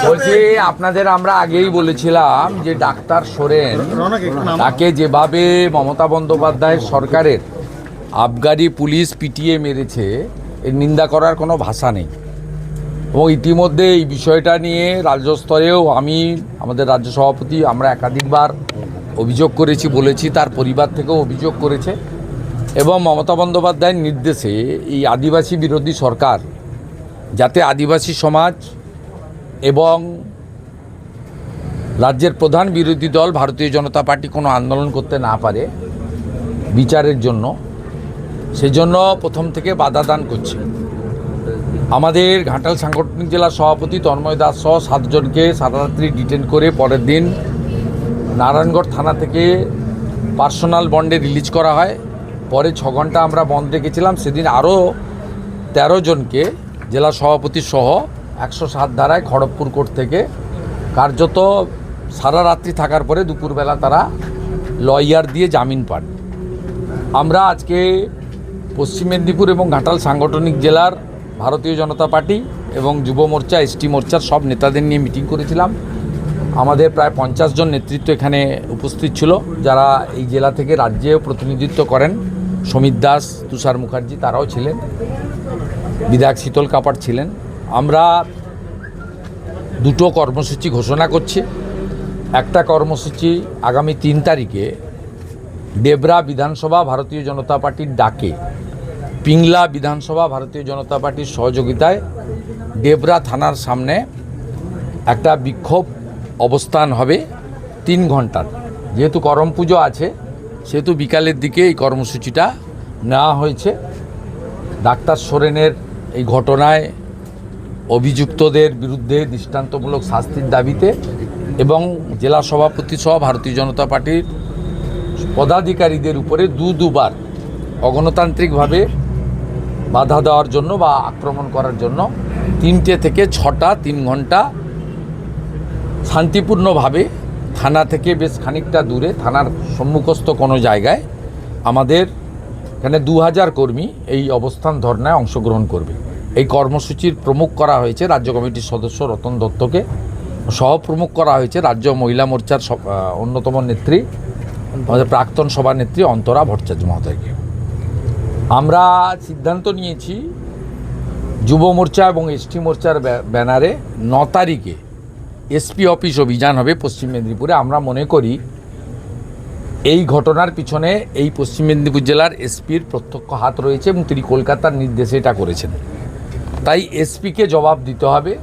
বলছি আপনাদের আমরা আগেই বলেছিলাম যে ডাক্তার সোরেন তাকে যেভাবে মমতা বন্দ্যোপাধ্যায়ের সরকারের আবগারি পুলিশ পিটিয়ে মেরেছে এর নিন্দা করার কোনো ভাষা নেই। এবং ইতিমধ্যে এই বিষয়টা নিয়ে রাজ্য স্তরেও আমি আমাদের রাজ্য সভাপতি আমরা একাধিকবার অভিযোগ করেছি, বলেছি, তার পরিবার থেকেও অভিযোগ করেছে। এবং মমতা বন্দ্যোপাধ্যায়ের নির্দেশে এই আদিবাসী বিরোধী সরকার যাতে আদিবাসী সমাজ এবং রাজ্যের প্রধান বিরোধী দল ভারতীয় জনতা পার্টি কোনো আন্দোলন করতে না পারে বিচারের জন্য, সেজন্য প্রথম থেকে বাধা দান করছে। আমাদের ঘাটাল সাংগঠনিক জেলার সভাপতি তন্ময় দাস সহ 7 জনকে সারারাত্রি ডিটেন করে পরের দিন নারায়ণগড় থানা থেকে পার্সোনাল বন্ডে রিলিজ করা হয়। পরে 6 ঘন্টা আমরা বন্ধ রেখেছিলাম। সেদিন আরও 13 জনকে জেলা সভাপতি সহ 107 ধারায় খড়গপুর কোর্ট থেকে কার্যত সারা রাত্রি থাকার পরে দুপুরবেলা তারা লয়ার দিয়ে জামিন পান। আমরা আজকে পশ্চিম মেদিনীপুর এবং ঘাটাল সাংগঠনিক জেলার ভারতীয় জনতা পার্টি এবং যুব মোর্চা, এসটি মোর্চার সব নেতাদের নিয়ে মিটিং করেছিলাম। আমাদের প্রায় 50 জন নেতৃত্ব এখানে উপস্থিত ছিল, যারা এই জেলা থেকে রাজ্যেও প্রতিনিধিত্ব করেন। সমীর দাস, তুষার মুখার্জি তারাও ছিলেন, বিধায়ক শীতল কাপাট ছিলেন। আমরা দুটো কর্মসূচি ঘোষণা করছি। একটা কর্মসূচি আগামী 3 তারিখে ডেবরা বিধানসভা ভারতীয় জনতা পার্টির ডাকে, পিংলা বিধানসভা ভারতীয় জনতা পার্টির সহযোগিতায় ডেবরা থানার সামনে একটা বিক্ষোভ অবস্থান হবে 3 ঘন্টার। যেহেতু করম পুজো আছে সেহেতু বিকালের দিকে এই কর্মসূচিটা নেওয়া হয়েছে। ডাক্তার সোরেনের এই ঘটনায় অভিযুক্তদের বিরুদ্ধে দৃষ্টান্তমূলক শাস্তির দাবিতে এবং জেলা সভাপতি সহ ভারতীয় জনতা পার্টির পদাধিকারীদের উপরে দুবার অগণতান্ত্রিকভাবে বাধা দেওয়ার জন্য বা আক্রমণ করার জন্য 3টে থেকে 6টা 3 ঘন্টা শান্তিপূর্ণভাবে থানা থেকে বেশ খানিকটা দূরে থানার সম্মুখস্থ কোনো জায়গায় আমাদের এখানে 2000 কর্মী এই অবস্থান ধর্নায় অংশগ্রহণ করবে। এই কর্মসূচির প্রমুখ করা হয়েছে রাজ্য কমিটির সদস্য রতন দত্তকে, সহপ্রমুখ করা হয়েছে রাজ্য মহিলা মোর্চার অন্যতম নেত্রী, আমাদের প্রাক্তন সভানেত্রী অন্তরা ভট্টাচার্য মহোদয়কে। আমরা সিদ্ধান্ত নিয়েছি যুব মোর্চা এবং এসটি মোর্চার ব্যানারে 9 তারিখে এসপি অফিস অভিযান হবে পশ্চিম মেদিনীপুরে। আমরা মনে করি এই ঘটনার পিছনে এই পশ্চিম মেদিনীপুর জেলার এসপির প্রত্যক্ষ হাত রয়েছে এবং তিনি কলকাতার নির্দেশে এটা করেছেন। তাই এসপিকে জবাব দিতে হবে।